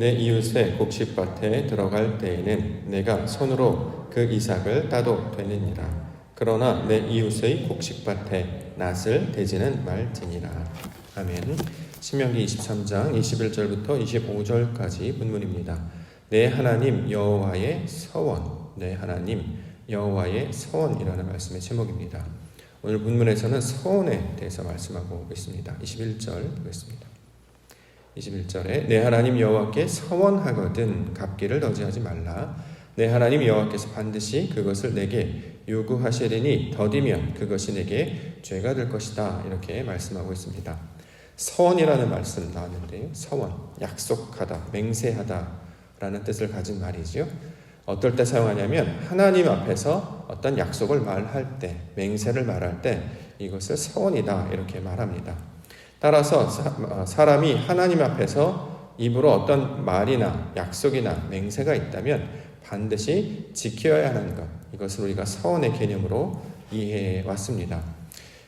내 이웃의 곡식밭에 들어갈 때에는 내가 손으로 그 이삭을 따도 되느니라. 그러나 내 이웃의 곡식밭에 낫을 대지는 말지니라. 아멘. 신명기 23장 21절부터 25절까지 본문입니다. 내 하나님 여호와의 서원, 내 하나님 여호와의 서원이라는 말씀의 제목입니다. 오늘 본문에서는 서원에 대해서 말씀하고 있습니다. 21절 보겠습니다. 21절에 내 하나님 여호와께 서원하거든 갚기를 더디하지 말라. 내 하나님 여호와께서 반드시 그것을 내게 요구하시리니 더디면 그것이 내게 죄가 될 것이다. 이렇게 말씀하고 있습니다. 서원이라는 말씀 나왔는데요. 서원, 약속하다, 맹세하다 라는 뜻을 가진 말이죠. 어떨 때 사용하냐면 하나님 앞에서 어떤 약속을 말할 때, 맹세를 말할 때 이것을 서원이다 이렇게 말합니다. 따라서 사람이 하나님 앞에서 입으로 어떤 말이나 약속이나 맹세가 있다면 반드시 지켜야 하는 것, 이것을 우리가 서원의 개념으로 이해해 왔습니다.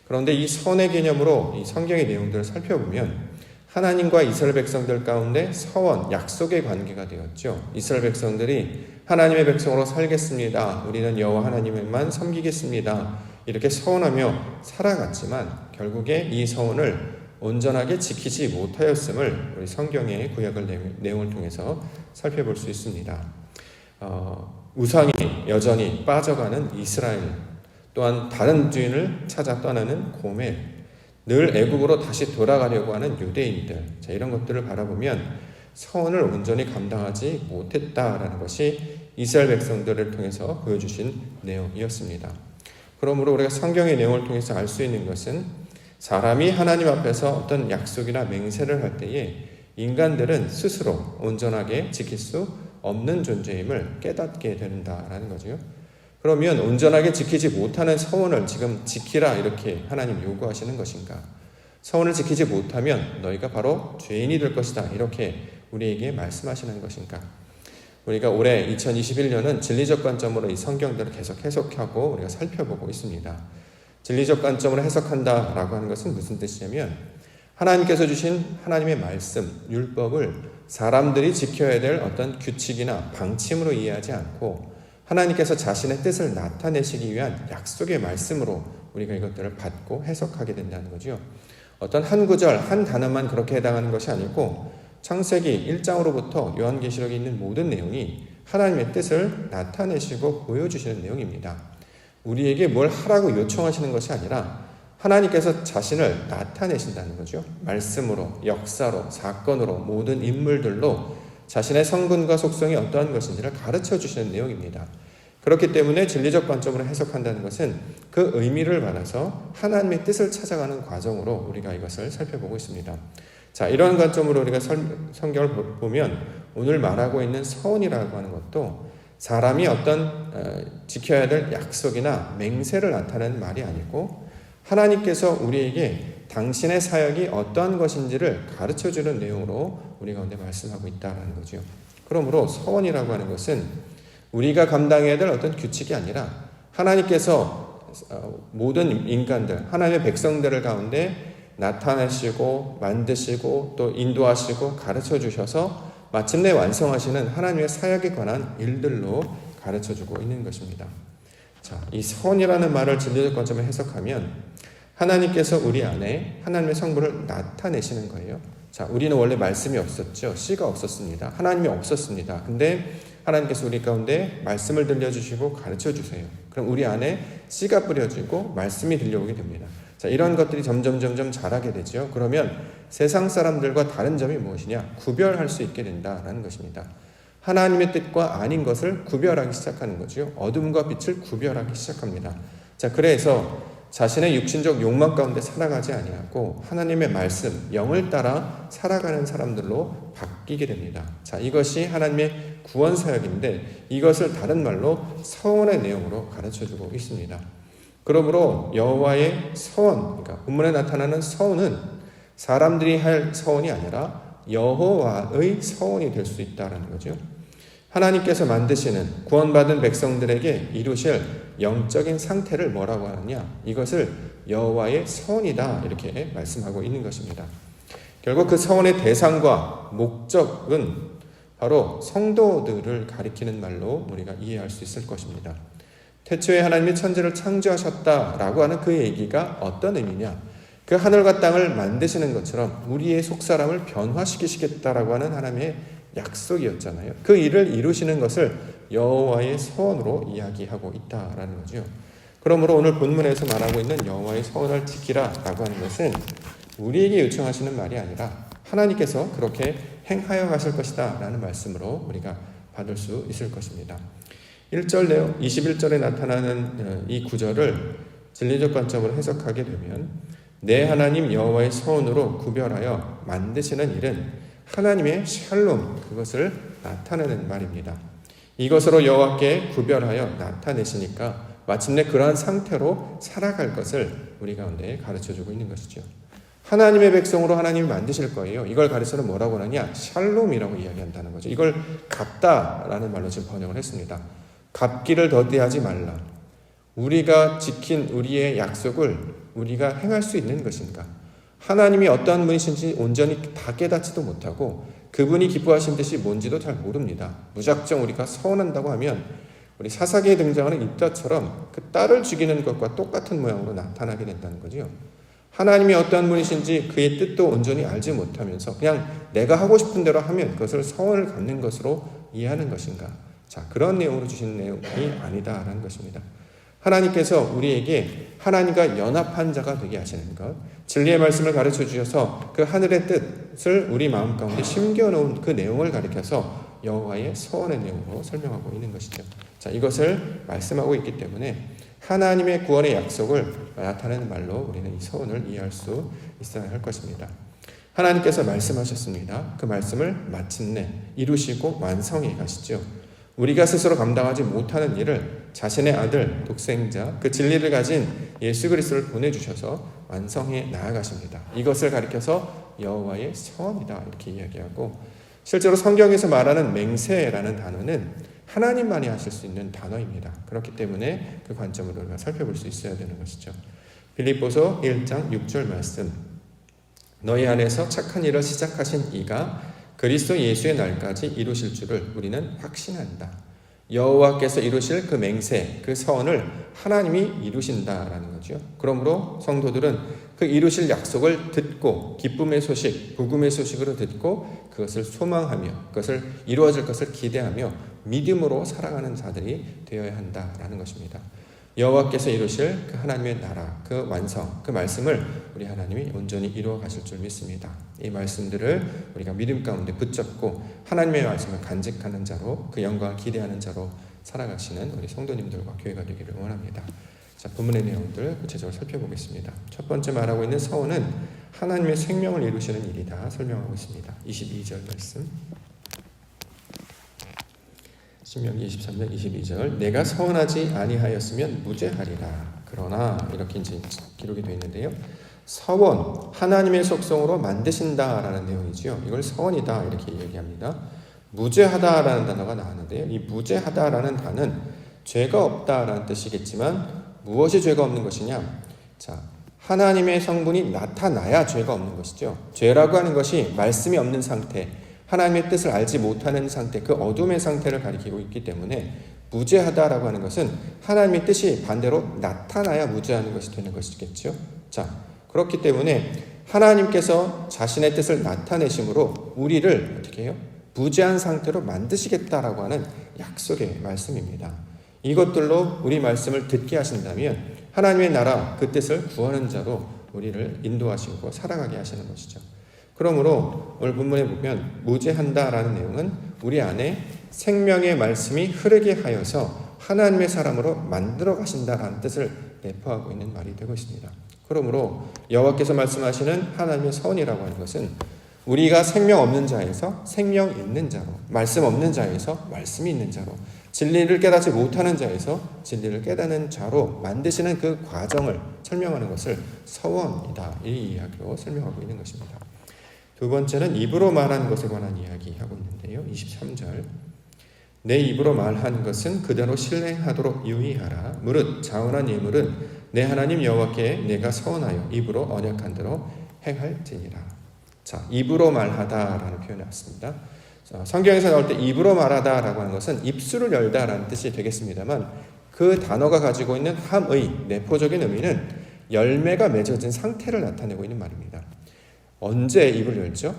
그런데 이 서원의 개념으로 이 성경의 내용들을 살펴보면 하나님과 이스라엘 백성들 가운데 서원, 약속의 관계가 되었죠. 이스라엘 백성들이 하나님의 백성으로 살겠습니다. 우리는 여호와 하나님만 섬기겠습니다. 이렇게 서원하며 살아갔지만 결국에 이 서원을 온전하게 지키지 못하였음을 우리 성경의 구약의 내용을 통해서 살펴볼 수 있습니다. 우상이 여전히 빠져가는 이스라엘, 또한 다른 주인을 찾아 떠나는 고멜, 늘 애국으로 다시 돌아가려고 하는 유대인들, 이런 것들을 바라보면 서원을 온전히 감당하지 못했다라는 것이 이스라엘 백성들을 통해서 보여주신 내용이었습니다. 그러므로 우리가 성경의 내용을 통해서 알 수 있는 것은 사람이 하나님 앞에서 어떤 약속이나 맹세를 할 때에 인간들은 스스로 온전하게 지킬 수 없는 존재임을 깨닫게 된다라는 거죠. 그러면 온전하게 지키지 못하는 서원을 지금 지키라 이렇게 하나님 요구하시는 것인가? 서원을 지키지 못하면 너희가 바로 죄인이 될 것이다 이렇게 우리에게 말씀하시는 것인가? 우리가 올해 2021년은 진리적 관점으로 이 성경들을 계속 해석하고 우리가 살펴보고 있습니다. 진리적 관점으로 해석한다라고 하는 것은 무슨 뜻이냐면 하나님께서 주신 하나님의 말씀, 율법을 사람들이 지켜야 될 어떤 규칙이나 방침으로 이해하지 않고 하나님께서 자신의 뜻을 나타내시기 위한 약속의 말씀으로 우리가 이것들을 받고 해석하게 된다는 거죠. 어떤 한 구절, 한 단어만 그렇게 해당하는 것이 아니고 창세기 1장으로부터 요한계시록에 있는 모든 내용이 하나님의 뜻을 나타내시고 보여주시는 내용입니다. 우리에게 뭘 하라고 요청하시는 것이 아니라 하나님께서 자신을 나타내신다는 거죠. 말씀으로, 역사로, 사건으로, 모든 인물들로 자신의 성분과 속성이 어떠한 것인지를 가르쳐 주시는 내용입니다. 그렇기 때문에 진리적 관점으로 해석한다는 것은 그 의미를 받아서 하나님의 뜻을 찾아가는 과정으로 우리가 이것을 살펴보고 있습니다. 자, 이런 관점으로 우리가 성경을 보면 오늘 말하고 있는 서원이라고 하는 것도 사람이 어떤 지켜야 될 약속이나 맹세를 나타내는 말이 아니고 하나님께서 우리에게 당신의 사역이 어떠한 것인지를 가르쳐주는 내용으로 우리 가운데 말씀하고 있다는 거죠. 그러므로 서원이라고 하는 것은 우리가 감당해야 될 어떤 규칙이 아니라 하나님께서 모든 인간들, 하나님의 백성들을 가운데 나타내시고 만드시고 또 인도하시고 가르쳐 주셔서 마침내 완성하시는 하나님의 사역에 관한 일들로 가르쳐주고 있는 것입니다. 자, 이 서원이라는 말을 진리적 관점에 해석하면 하나님께서 우리 안에 하나님의 성분을 나타내시는 거예요. 자, 우리는 원래 말씀이 없었죠. 씨가 없었습니다. 하나님이 없었습니다. 근데 하나님께서 우리 가운데 말씀을 들려주시고 가르쳐주세요. 그럼 우리 안에 씨가 뿌려지고 말씀이 들려오게 됩니다. 자, 이런 것들이 점점 자라게 되죠. 그러면 세상 사람들과 다른 점이 무엇이냐? 구별할 수 있게 된다는 것입니다. 하나님의 뜻과 아닌 것을 구별하기 시작하는 거죠. 어둠과 빛을 구별하기 시작합니다. 자, 그래서 자신의 육신적 욕망 가운데 살아가지 아니하고 하나님의 말씀, 영을 따라 살아가는 사람들로 바뀌게 됩니다. 자, 이것이 하나님의 구원 사역인데 이것을 다른 말로 서원의 내용으로 가르쳐주고 있습니다. 그러므로 여호와의 서원, 그러니까 본문에 나타나는 서원은 사람들이 할 서원이 아니라 여호와의 서원이 될 수 있다는 거죠. 하나님께서 만드시는 구원받은 백성들에게 이루실 영적인 상태를 뭐라고 하느냐? 이것을 여호와의 서원이다 이렇게 말씀하고 있는 것입니다. 결국 그 서원의 대상과 목적은 바로 성도들을 가리키는 말로 우리가 이해할 수 있을 것입니다. 태초에 하나님이 천지를 창조하셨다라고 하는 그 얘기가 어떤 의미냐? 그 하늘과 땅을 만드시는 것처럼 우리의 속사람을 변화시키시겠다라고 하는 하나님의 약속이었잖아요. 그 일을 이루시는 것을 여호와의 서원으로 이야기하고 있다라는 거죠. 그러므로 오늘 본문에서 말하고 있는 여호와의 서원을 지키라라고 하는 것은 우리에게 요청하시는 말이 아니라 하나님께서 그렇게 행하여 가실 것이다 라는 말씀으로 우리가 받을 수 있을 것입니다. 1절 내용 21절에 나타나는 이 구절을 진리적 관점으로 해석하게 되면 내 하나님 여호와의 서원으로 구별하여 만드시는 일은 하나님의 샬롬, 그것을 나타내는 말입니다. 이것으로 여호와께 구별하여 나타내시니까 마침내 그러한 상태로 살아갈 것을 우리 가운데 가르쳐주고 있는 것이죠. 하나님의 백성으로 하나님이 만드실 거예요. 이걸 가르쳐는 뭐라고 하느냐? 샬롬이라고 이야기한다는 거죠. 이걸 갚다라는 말로 지금 번역을 했습니다. 갚기를 더디하지 말라. 우리가 지킨 우리의 약속을 우리가 행할 수 있는 것인가? 하나님이 어떠한 분이신지 온전히 다 깨닫지도 못하고 그분이 기뻐하신 뜻이 뭔지도 잘 모릅니다. 무작정 우리가 서원한다고 하면 우리 사사기에 등장하는 입다처럼 그 딸을 죽이는 것과 똑같은 모양으로 나타나게 된다는 거죠. 하나님이 어떠한 분이신지 그의 뜻도 온전히 알지 못하면서 그냥 내가 하고 싶은 대로 하면 그것을 서원을 갖는 것으로 이해하는 것인가? 자, 그런 내용으로 주시는 내용이 아니다라는 것입니다. 하나님께서 우리에게 하나님과 연합한 자가 되게 하시는 것, 진리의 말씀을 가르쳐 주셔서 그 하늘의 뜻을 우리 마음 가운데 심겨놓은 그 내용을 가리켜서 여호와의 서원의 내용으로 설명하고 있는 것이죠. 자, 이것을 말씀하고 있기 때문에 하나님의 구원의 약속을 나타내는 말로 우리는 이 서원을 이해할 수 있어야 할 것입니다. 하나님께서 말씀하셨습니다. 그 말씀을 마침내 이루시고 완성해 가시죠. 우리가 스스로 감당하지 못하는 일을 자신의 아들, 독생자, 그 진리를 가진 예수 그리스도를 보내주셔서 완성해 나아가십니다. 이것을 가리켜서 여호와의 서원이다 이렇게 이야기하고, 실제로 성경에서 말하는 맹세라는 단어는 하나님만이 하실 수 있는 단어입니다. 그렇기 때문에 그 관점으로 우리가 살펴볼 수 있어야 되는 것이죠. 빌립보서 1장 6절 말씀, 너희 안에서 착한 일을 시작하신 이가 그리스도 예수의 날까지 이루실 줄을 우리는 확신한다. 여호와께서 이루실 그 맹세, 그 서원을 하나님이 이루신다라는 거죠. 그러므로 성도들은 그 이루실 약속을 듣고 기쁨의 소식, 복음의 소식으로 듣고 그것을 소망하며 그것을 이루어질 것을 기대하며 믿음으로 살아가는 자들이 되어야 한다라는 것입니다. 여호와께서 이루실 그 하나님의 나라, 그 완성, 그 말씀을 우리 하나님이 온전히 이루어 가실 줄 믿습니다. 이 말씀들을 우리가 믿음 가운데 붙잡고 하나님의 말씀을 간직하는 자로, 그 영광을 기대하는 자로 살아가시는 우리 성도님들과 교회가 되기를 원합니다. 자, 본문의 내용들 구체적으로 살펴보겠습니다. 첫 번째 말하고 있는 서원은 하나님의 생명을 이루시는 일이다 설명하고 있습니다. 22절 말씀, 신명기 23장 22절, 내가 서원하지 아니하였으면 무죄하리라. 그러나 이렇게 이제 기록이 되어 있는데요. 서원, 하나님의 속성으로 만드신다라는 내용이지요. 이걸 서원이다 이렇게 얘기합니다. 무죄하다라는 단어가 나왔는데요. 이 무죄하다라는 단어는 죄가 없다라는 뜻이겠지만 무엇이 죄가 없는 것이냐? 자, 하나님의 성분이 나타나야 죄가 없는 것이죠. 죄라고 하는 것이 말씀이 없는 상태, 하나님의 뜻을 알지 못하는 상태, 그 어둠의 상태를 가리키고 있기 때문에 무죄하다라고 하는 것은 하나님의 뜻이 반대로 나타나야 무죄하는 것이 되는 것이겠죠. 자, 그렇기 때문에 하나님께서 자신의 뜻을 나타내심으로 우리를 어떻게 해요? 무죄한 상태로 만드시겠다라고 하는 약속의 말씀입니다. 이것들로 우리 말씀을 듣게 하신다면 하나님의 나라, 그 뜻을 구하는 자로 우리를 인도하시고 살아가게 하시는 것이죠. 그러므로 오늘 본문에 보면 무죄한다라는 내용은 우리 안에 생명의 말씀이 흐르게 하여서 하나님의 사람으로 만들어 가신다라는 뜻을 내포하고 있는 말이 되고 있습니다. 그러므로 여호와께서 말씀하시는 하나님의 서원이라고 하는 것은 우리가 생명 없는 자에서 생명 있는 자로, 말씀 없는 자에서 말씀이 있는 자로, 진리를 깨닫지 못하는 자에서 진리를 깨닫는 자로 만드시는 그 과정을 설명하는 것을 서원이다 이 이야기로 설명하고 있는 것입니다. 두 번째는 입으로 말한 것에 관한 이야기하고 있는데요. 23절, 내 입으로 말한 것은 그대로 실행하도록 유의하라. 무릇 자원한 예물은 내 하나님 여호와께 내가 서원하여 입으로 언약한 대로 행할지니라. 자, 입으로 말하다라는 표현이 왔습니다. 성경에서 나올 때 입으로 말하다라고 하는 것은 입술을 열다라는 뜻이 되겠습니다만 그 단어가 가지고 있는 함의 내포적인 의미는 열매가 맺어진 상태를 나타내고 있는 말입니다. 언제 입을 열죠?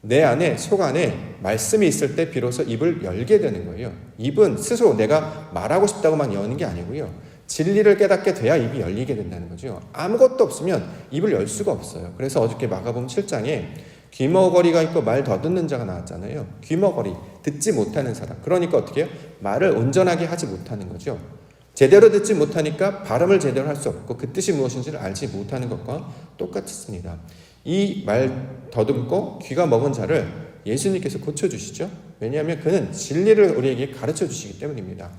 내 안에, 속 안에 말씀이 있을 때 비로소 입을 열게 되는 거예요. 입은 스스로 내가 말하고 싶다고만 여는 게 아니고요. 진리를 깨닫게 돼야 입이 열리게 된다는 거죠. 아무것도 없으면 입을 열 수가 없어요. 그래서 어저께 마가복음 7장에 귀머거리가 있고 말 더듬는 자가 나왔잖아요. 귀머거리, 듣지 못하는 사람. 그러니까 어떻게 해요? 말을 온전하게 하지 못하는 거죠. 제대로 듣지 못하니까 발음을 제대로 할 수 없고 그 뜻이 무엇인지를 알지 못하는 것과 똑같습니다. 이 말 더듬고 귀가 먹은 자를 예수님께서 고쳐주시죠. 왜냐하면 그는 진리를 우리에게 가르쳐주시기 때문입니다.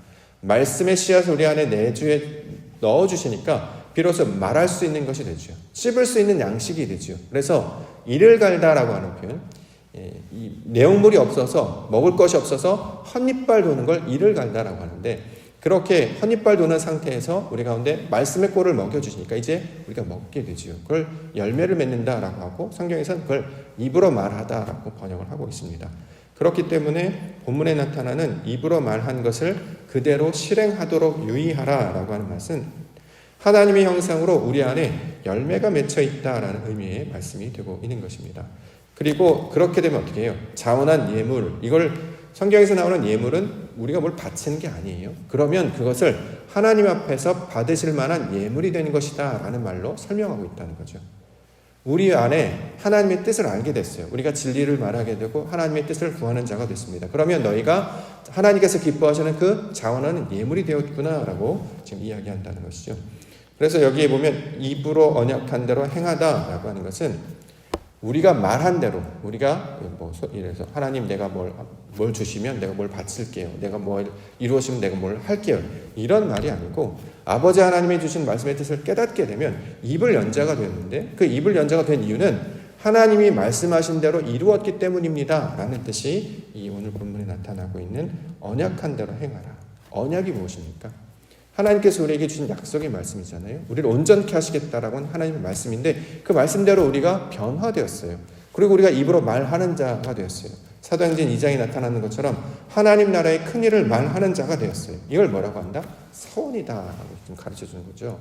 말씀의 씨앗을 우리 안에 내주에 넣어주시니까 비로소 말할 수 있는 것이 되죠. 씹을 수 있는 양식이 되죠. 그래서 이를 갈다라고 하는 표현, 이 내용물이 없어서 먹을 것이 없어서 헛이빨 도는 걸 이를 갈다라고 하는데 그렇게 헛이빨 도는 상태에서 우리 가운데 말씀의 꼴을 먹여주시니까 이제 우리가 먹게 되죠. 그걸 열매를 맺는다라고 하고 성경에서는 그걸 입으로 말하다라고 번역을 하고 있습니다. 그렇기 때문에 본문에 나타나는 입으로 말한 것을 그대로 실행하도록 유의하라라고 하는 말씀은 하나님의 형상으로 우리 안에 열매가 맺혀 있다라는 의미의 말씀이 되고 있는 것입니다. 그리고 그렇게 되면 어떻게 해요? 자원한 예물, 이걸 성경에서 나오는 예물은 우리가 뭘 바치는 게 아니에요. 그러면 그것을 하나님 앞에서 받으실 만한 예물이 되는 것이다 라는 말로 설명하고 있다는 거죠. 우리 안에 하나님의 뜻을 알게 됐어요. 우리가 진리를 말하게 되고 하나님의 뜻을 구하는 자가 됐습니다. 그러면 너희가 하나님께서 기뻐하시는 그 자원하는 예물이 되었구나 라고 지금 이야기한다는 것이죠. 그래서 여기에 보면 입으로 언약한 대로 행하다라고 하는 것은 우리가 말한 대로 우리가 이래서 하나님 내가 뭘 주시면 내가 뭘 바칠게요. 내가 뭘 이루어지면 내가 뭘 할게요. 이런 말이 아니고 아버지 하나님이 주신 말씀의 뜻을 깨닫게 되면 입을 연 자가 되었는데 그 입을 연 자가 된 이유는 하나님이 말씀하신 대로 이루었기 때문입니다. 라는 뜻이 이 오늘 본문에 나타나고 있는 언약한 대로 행하라. 언약이 무엇입니까? 하나님께서 우리에게 주신 약속의 말씀이잖아요. 우리를 온전케 하시겠다라고 하는 하나님의 말씀인데 그 말씀대로 우리가 변화되었어요. 그리고 우리가 입으로 말하는 자가 되었어요. 사도행전 2장에 나타나는 것처럼 하나님 나라의 큰 일을 말하는 자가 되었어요. 이걸 뭐라고 한다? 서원이다라고 좀 가르쳐주는 거죠.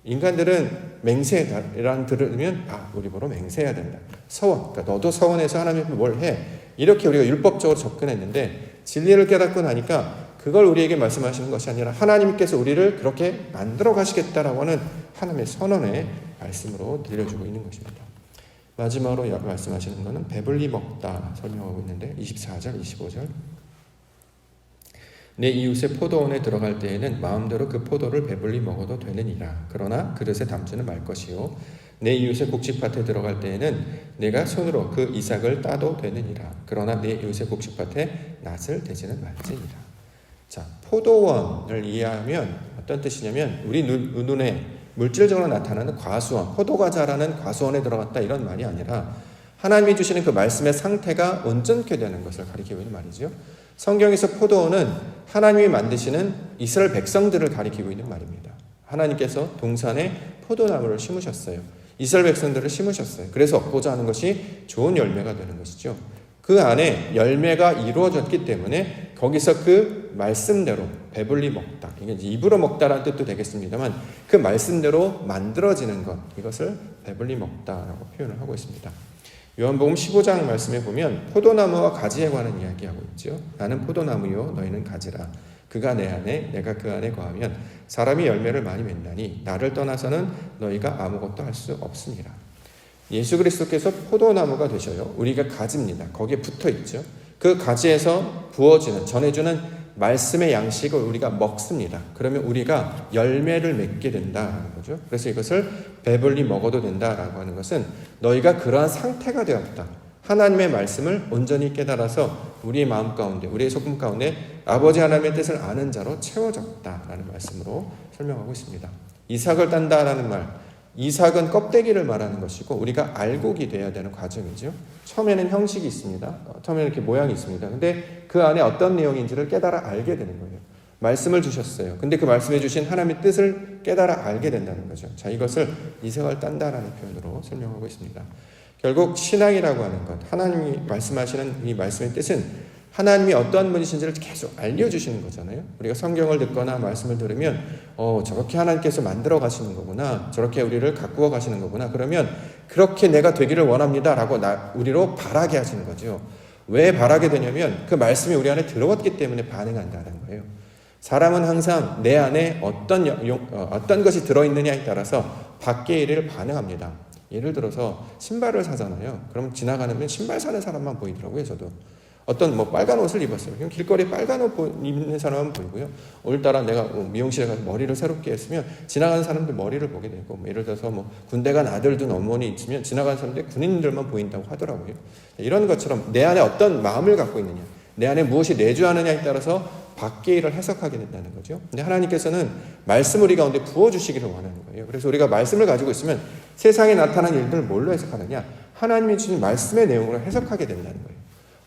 인간들은 맹세라는 들으면 우리 보러 맹세해야 된다. 서원, 그러니까 너도 서원해서 하나님 앞에 뭘 해. 이렇게 우리가 율법적으로 접근했는데 진리를 깨닫고 나니까 그걸 우리에게 말씀하시는 것이 아니라 하나님께서 우리를 그렇게 만들어 가시겠다라고 하는 하나님의 선언의 말씀으로 들려주고 있는 것입니다. 마지막으로 말씀하시는 것은 배불리 먹다 설명하고 있는데 24절, 25절 내 이웃의 포도원에 들어갈 때에는 마음대로 그 포도를 배불리 먹어도 되느니라. 그러나 그릇에 담지는 말 것이요 내 이웃의 곡식밭에 들어갈 때에는 내가 손으로 그 이삭을 따도 되느니라. 그러나 내 이웃의 곡식밭에 낫을 대지는 말지니라. 자, 포도원을 이해하면 어떤 뜻이냐면 우리 눈에 물질적으로 나타나는 과수원, 포도가 자라는 과수원에 들어갔다 이런 말이 아니라 하나님이 주시는 그 말씀의 상태가 온전케 되는 것을 가리키고 있는 말이죠. 성경에서 포도원은 하나님이 만드시는 이스라엘 백성들을 가리키고 있는 말입니다. 하나님께서 동산에 포도나무를 심으셨어요. 이스라엘 백성들을 심으셨어요. 그래서 얻고자 하는 것이 좋은 열매가 되는 것이죠. 그 안에 열매가 이루어졌기 때문에 거기서 그 말씀대로 배불리 먹다. 이게 이제 입으로 먹다라는 뜻도 되겠습니다만 그 말씀대로 만들어지는 것, 이것을 배불리 먹다라고 표현을 하고 있습니다. 요한복음 15장 말씀에 보면 포도나무와 가지에 관한 이야기하고 있죠. 나는 포도나무요 너희는 가지라. 그가 내 안에 내가 그 안에 거하면 사람이 열매를 많이 맺나니 나를 떠나서는 너희가 아무것도 할 수 없으니라. 예수 그리스도께서 포도나무가 되셔요. 우리가 가지입니다. 거기에 붙어 있죠. 그 가지에서 부어지는 전해주는 말씀의 양식을 우리가 먹습니다. 그러면 우리가 열매를 맺게 된다는 거죠. 그래서 이것을 배불리 먹어도 된다라고 하는 것은 너희가 그러한 상태가 되었다. 하나님의 말씀을 온전히 깨달아서 우리의 마음 가운데, 우리의 속금 가운데 아버지 하나님의 뜻을 아는 자로 채워졌다라는 말씀으로 설명하고 있습니다. 이삭을 딴다라는 말, 이삭은 껍데기를 말하는 것이고 우리가 알곡이 돼야 되는 과정이죠. 처음에는 형식이 있습니다. 처음에는 이렇게 모양이 있습니다. 근데 그 안에 어떤 내용인지를 깨달아 알게 되는 거예요. 말씀을 주셨어요. 근데 그 말씀해 주신 하나님의 뜻을 깨달아 알게 된다는 거죠. 자, 이것을 이삭을 딴다라는 표현으로 설명하고 있습니다. 결국 신앙이라고 하는 것, 하나님이 말씀하시는 이 말씀의 뜻은 하나님이 어떠한 분이신지를 계속 알려주시는 거잖아요. 우리가 성경을 듣거나 말씀을 들으면 저렇게 하나님께서 만들어 가시는 거구나, 저렇게 우리를 가꾸어 가시는 거구나, 그러면 그렇게 내가 되기를 원합니다 라고 우리로 바라게 하시는 거죠. 왜 바라게 되냐면 그 말씀이 우리 안에 들어왔기 때문에 반응한다는 거예요. 사람은 항상 내 안에 어떤 것이 들어있느냐에 따라서 밖의 일을 반응합니다. 예를 들어서 신발을 사잖아요. 그럼 지나가면 신발 사는 사람만 보이더라고요. 저도 어떤 빨간 옷을 입었어요. 그럼 길거리에 빨간 옷 입는 사람은 보이고요. 오늘따라 내가 미용실에 가서 머리를 새롭게 했으면 지나가는 사람들 머리를 보게 되고, 예를 들어서 군대 간 아들 둔 어머니 있으면 지나가는 사람들 군인들만 보인다고 하더라고요. 이런 것처럼 내 안에 어떤 마음을 갖고 있느냐, 내 안에 무엇이 내주하느냐에 따라서 밖의 일을 해석하게 된다는 거죠. 근데 하나님께서는 말씀을 우리 가운데 부어주시기를 원하는 거예요. 그래서 우리가 말씀을 가지고 있으면 세상에 나타난 일들을 뭘로 해석하느냐, 하나님이 주신 말씀의 내용으로 해석하게 된다는 거예요.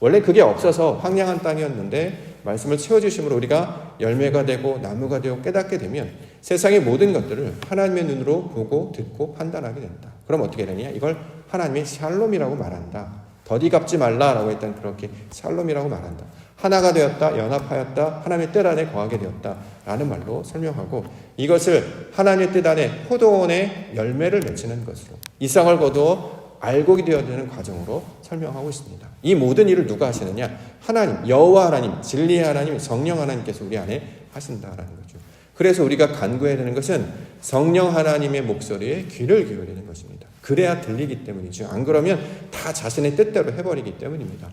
원래 그게 없어서 황량한 땅이었는데 말씀을 채워주심으로 우리가 열매가 되고 나무가 되고 깨닫게 되면 세상의 모든 것들을 하나님의 눈으로 보고 듣고 판단하게 된다. 그럼 어떻게 되느냐, 이걸 하나님의 샬롬이라고 말한다. 더디 갚지 말라라고 했던 그렇게 샬롬이라고 말한다. 하나가 되었다, 연합하였다, 하나님의 뜻 안에 거하게 되었다 라는 말로 설명하고, 이것을 하나님의 뜻 안에 포도원의 열매를 맺히는 것으로 이삭을 거두어 알곡이 되어지는 과정으로 설명하고 있습니다. 이 모든 일을 누가 하시느냐, 하나님, 여호와 하나님, 진리의 하나님, 성령 하나님께서 우리 안에 하신다라는 거죠. 그래서 우리가 간구해야 되는 것은 성령 하나님의 목소리에 귀를 기울이는 것입니다. 그래야 들리기 때문이죠. 안 그러면 다 자신의 뜻대로 해버리기 때문입니다.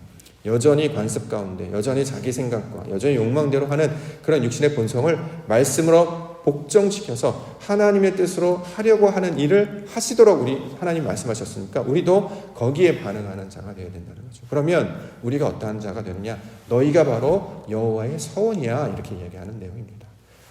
여전히 관습 가운데, 여전히 자기 생각과 여전히 욕망대로 하는 그런 육신의 본성을 말씀으로 복종시켜서 하나님의 뜻으로 하려고 하는 일을 하시도록 우리 하나님 말씀하셨으니까 우리도 거기에 반응하는 자가 되어야 된다는 거죠. 그러면 우리가 어떠한 자가 되느냐, 너희가 바로 여호와의 서원이야, 이렇게 얘기하는 내용입니다.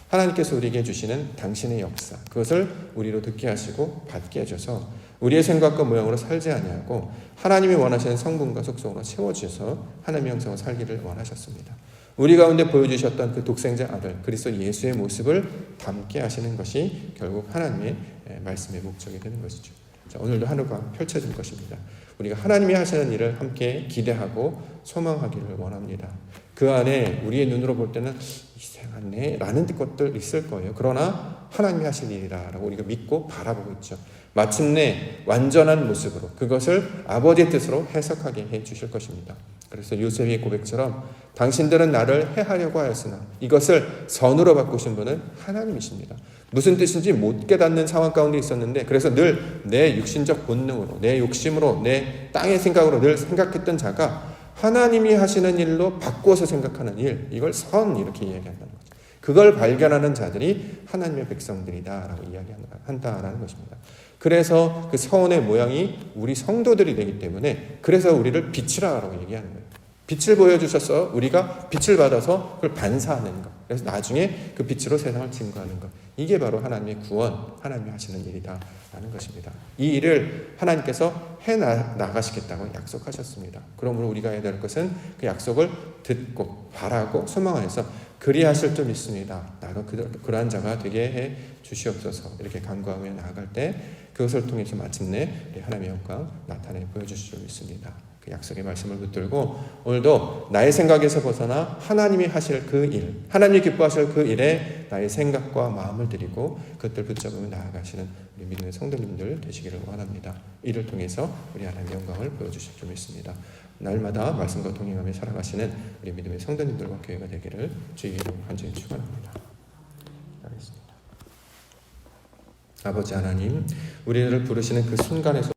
하나님께서 우리에게 주시는 당신의 역사, 그것을 우리로 듣게 하시고 받게 해줘서 우리의 생각과 모양으로 살지 아니하고 하나님이 원하시는 성분과 속성으로 채워주셔서 하나님의 형상으로 살기를 원하셨습니다. 우리 가운데 보여주셨던 그 독생자 아들 그리스도 예수의 모습을 담게 하시는 것이 결국 하나님의 말씀의 목적이 되는 것이죠. 자, 오늘도 하루가 펼쳐질 것입니다. 우리가 하나님이 하시는 일을 함께 기대하고 소망하기를 원합니다. 그 안에 우리의 눈으로 볼 때는 이상하네 라는 것들 있을 거예요. 그러나 하나님이 하실 일이라고 우리가 믿고 바라보고 있죠. 마침내 완전한 모습으로 그것을 아버지의 뜻으로 해석하게 해 주실 것입니다. 그래서 요셉의 고백처럼 당신들은 나를 해하려고 하였으나 이것을 선으로 바꾸신 분은 하나님이십니다. 무슨 뜻인지 못 깨닫는 상황 가운데 있었는데, 그래서 늘 내 육신적 본능으로, 내 욕심으로, 내 땅의 생각으로 늘 생각했던 자가 하나님이 하시는 일로 바꾸어서 생각하는 일, 이걸 선 이렇게 이야기한다는 거죠. 그걸 발견하는 자들이 하나님의 백성들이다라고 이야기한다라는 것입니다. 그래서 그 서원의 모양이 우리 성도들이 되기 때문에 그래서 우리를 빛이라고 얘기하는 거예요. 빛을 보여주셔서 우리가 빛을 받아서 그걸 반사하는 것. 그래서 나중에 그 빛으로 세상을 증거하는 것. 이게 바로 하나님의 구원, 하나님이 하시는 일이다라는 것입니다. 이 일을 하나님께서 해나가시겠다고 약속하셨습니다. 그러므로 우리가 해야 될 것은 그 약속을 듣고 바라고 소망하여서 그리하실 줄 믿습니다. 나도 그러한 자가 되게 해 주시옵소서. 이렇게 간구하며 나아갈 때 그것을 통해서 마침내 하나님의 영광 나타내 보여주실 줄 믿습니다. 그 약속의 말씀을 붙들고 오늘도 나의 생각에서 벗어나 하나님이 하실 그 일, 하나님이 기뻐하실 그 일에 나의 생각과 마음을 드리고 그것들 붙잡으며 나아가시는 우리 믿음의 성도님들 되시기를 원합니다. 이를 통해서 우리 하나님의 영광을 보여주실 줄 믿습니다. 날마다 말씀과 동행하며 살아가시는 우리 믿음의 성도님들과 교회가 되기를 주의 이름으로 간절히 축원합니다. 하겠습니다. 아버지 하나님, 우리를 부르시는 그 순간에서